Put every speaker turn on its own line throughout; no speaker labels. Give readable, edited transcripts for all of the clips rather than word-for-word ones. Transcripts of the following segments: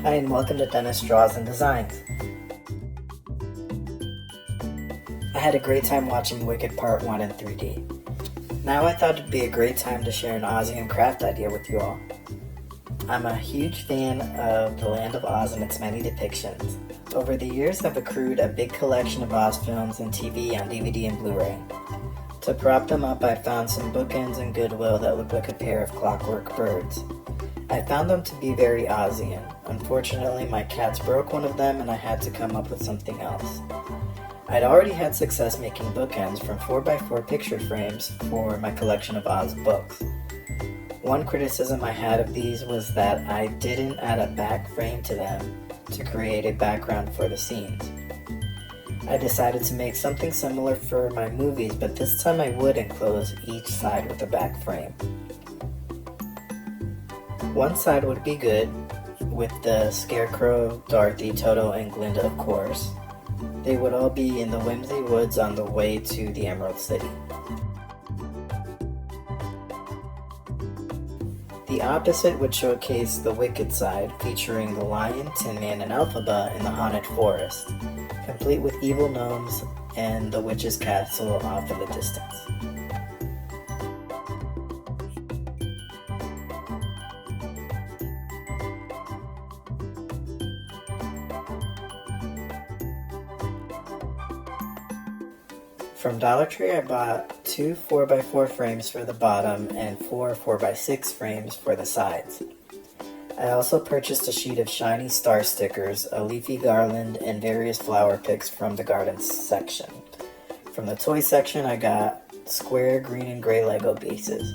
Hi and welcome to Dennis Draws and Designs. I had a great time watching Wicked Part 1 in 3D. Now I thought it'd be a great time to share an Ozian craft idea with you all. I'm a huge fan of the Land of Oz and its many depictions. Over the years I've accrued a big collection of Oz films and TV on DVD and Blu-ray. To prop them up, I found some Bookends and Goodwill that look like a pair of clockwork birds. I found them to be very Ozian. Unfortunately, my cats broke one of them and I had to come up with something else. I'd already had success making bookends from 4x4 picture frames for my collection of Oz books. One criticism I had of these was that I didn't add a back frame to them to create a background for the scenes. I decided to make something similar for my movies, but this time I would enclose each side with a back frame. One side would be good, with the Scarecrow, Dorothy, Toto, and Glinda of course. They would all be in the Whimsy Woods on the way to the Emerald City. The opposite would showcase the Wicked side, featuring the Lion, Tin Man, and Elphaba in the Haunted Forest, complete with evil gnomes and the witch's castle off in the distance. From Dollar Tree I bought 2 4x4 frames for the bottom and 4 4x6 frames for the sides. I also purchased a sheet of shiny star stickers, a leafy garland, and various flower picks from the garden section. From the toy section I got square, green, and gray Lego bases.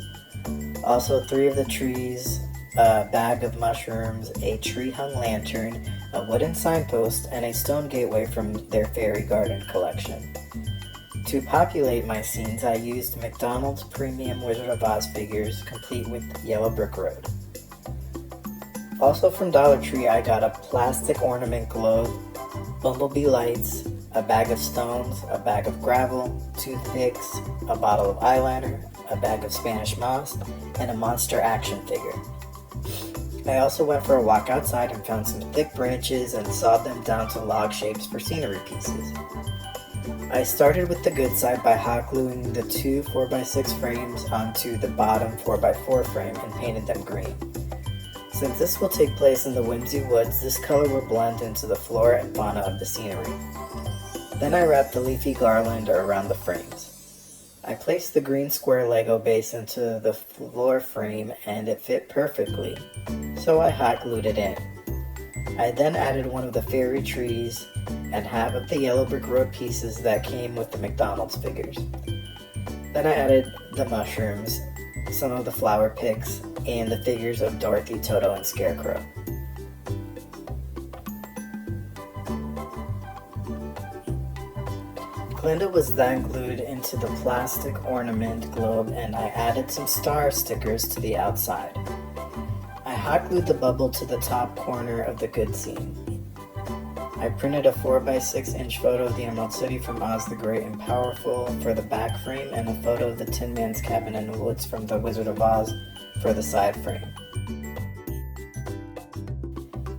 Also 3 of the trees, a bag of mushrooms, a tree-hung lantern, a wooden signpost, and a stone gateway from their fairy garden collection. To populate my scenes, I used McDonald's premium Wizard of Oz figures, complete with Yellow Brick Road. Also from Dollar Tree, I got a plastic ornament globe, bumblebee lights, a bag of stones, a bag of gravel, toothpicks, a bottle of eyeliner, a bag of Spanish moss, and a monster action figure. I also went for a walk outside and found some thick branches and sawed them down to log shapes for scenery pieces. I started with the good side by hot gluing the 2 4x6 frames onto the bottom 4x4 frame and painted them green. Since this will take place in the Whimsy Woods, this color will blend into the flora and fauna of the scenery. Then I wrapped the leafy garland around the frames. I placed the green square Lego base into the floor frame and it fit perfectly, so I hot glued it in. I then added one of the fairy trees and half of the Yellow Brick Road pieces that came with the McDonald's figures. Then I added the mushrooms, some of the flower picks, and the figures of Dorothy, Toto, and Scarecrow. Glinda was then glued into the plastic ornament globe and I added some star stickers to the outside. I hot glued the bubble to the top corner of the good scene. I printed a 4x6 inch photo of the Emerald City from Oz the Great and Powerful for the back frame and a photo of the Tin Man's cabin in the woods from the Wizard of Oz for the side frame.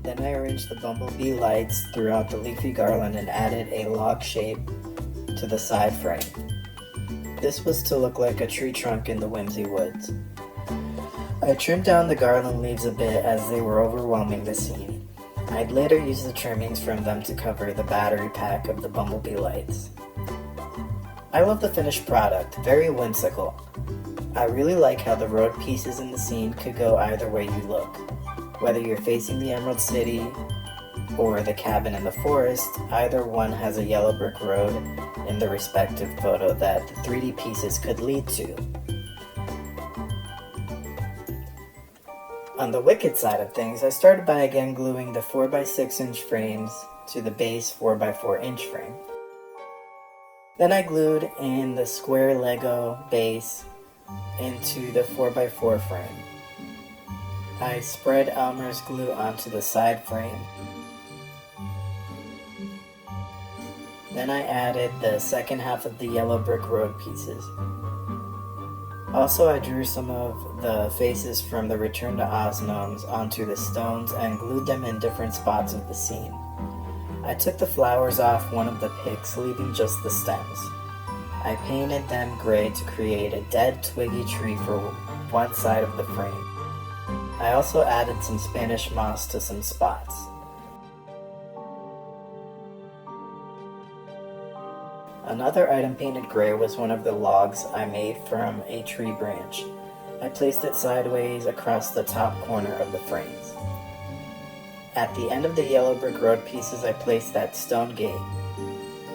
Then I arranged the bumblebee lights throughout the leafy garland and added a log shape to the side frame. This was to look like a tree trunk in the Whimsy Woods. I trimmed down the garland leaves a bit as they were overwhelming the scene. I'd later use the trimmings from them to cover the battery pack of the bumblebee lights. I love the finished product, very whimsical. I really like how the road pieces in the scene could go either way you look. Whether you're facing the Emerald City or the cabin in the forest, either one has a yellow brick road in the respective photo that the 3D pieces could lead to. On the Wicked side of things, I started by again gluing the 4x6 inch frames to the base 4x4 inch frame. Then I glued in the square Lego base into the 4x4 frame. I spread Elmer's glue onto the side frame. Then I added the second half of the Yellow Brick Road pieces. Also, I drew some of the faces from the Return to Oz gnomes onto the stones and glued them in different spots of the scene. I took the flowers off one of the picks, leaving just the stems. I painted them gray to create a dead twiggy tree for one side of the frame. I also added some Spanish moss to some spots. Another item painted gray was one of the logs I made from a tree branch. I placed it sideways across the top corner of the frames. At the end of the yellow brick road pieces, I placed that stone gate.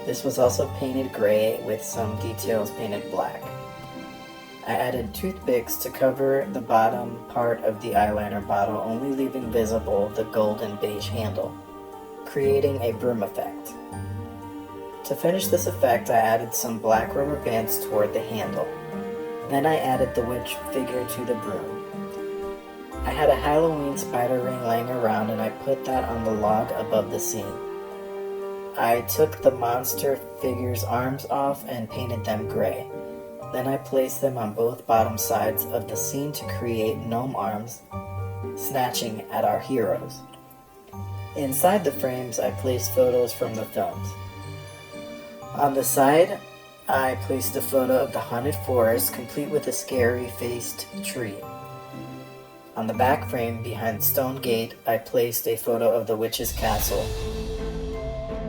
This was also painted gray with some details painted black. I added toothpicks to cover the bottom part of the eyeliner bottle, only leaving visible the golden beige handle, creating a broom effect. To finish this effect, I added some black rubber bands toward the handle. Then I added the witch figure to the broom. I had a Halloween spider ring laying around and I put that on the log above the scene. I took the monster figure's arms off and painted them gray. Then I placed them on both bottom sides of the scene to create gnome arms snatching at our heroes. Inside the frames, I placed photos from the films. On the side, I placed a photo of the haunted forest, complete with a scary-faced tree. On the back frame, behind Stone Gate, I placed a photo of the witch's castle.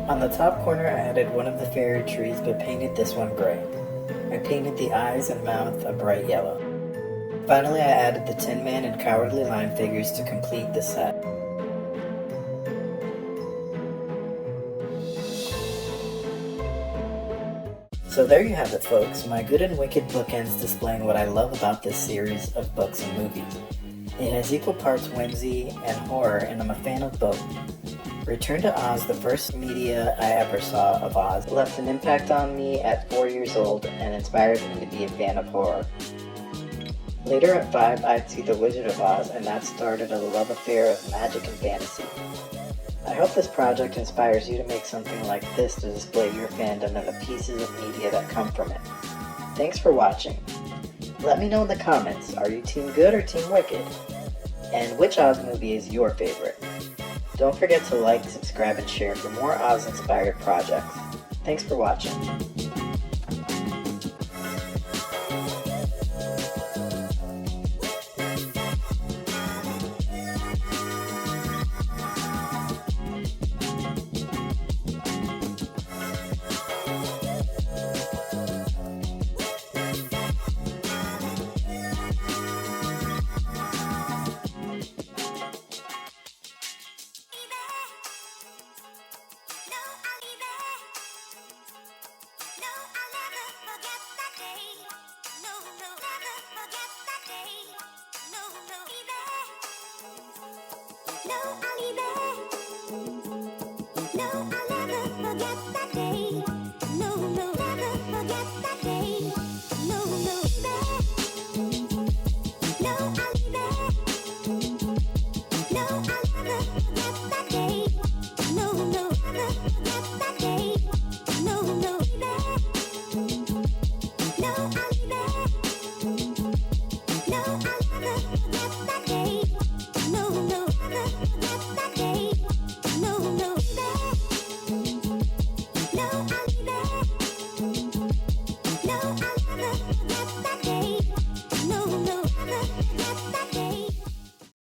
On the top corner, I added one of the fairy trees, but painted this one gray. I painted the eyes and mouth a bright yellow. Finally, I added the Tin Man and Cowardly Lion figures to complete the set. So there you have it, folks, my good and wicked bookends displaying what I love about this series of books and movies. It has equal parts whimsy and horror, and I'm a fan of both. Return to Oz, the first media I ever saw of Oz, left an impact on me at 4 years old and inspired me to be a fan of horror. Later at 5, I'd see The Wizard of Oz, and that started a love affair of magic and fantasy. I hope this project inspires you to make something like this to display your fandom and the pieces of media that come from it. Thanks for watching. Let me know in the comments, are you Team Good or Team Wicked? And which Oz movie is your favorite? Don't forget to like, subscribe, and share for more Oz-inspired projects. Thanks for watching.
No, I'll leave it.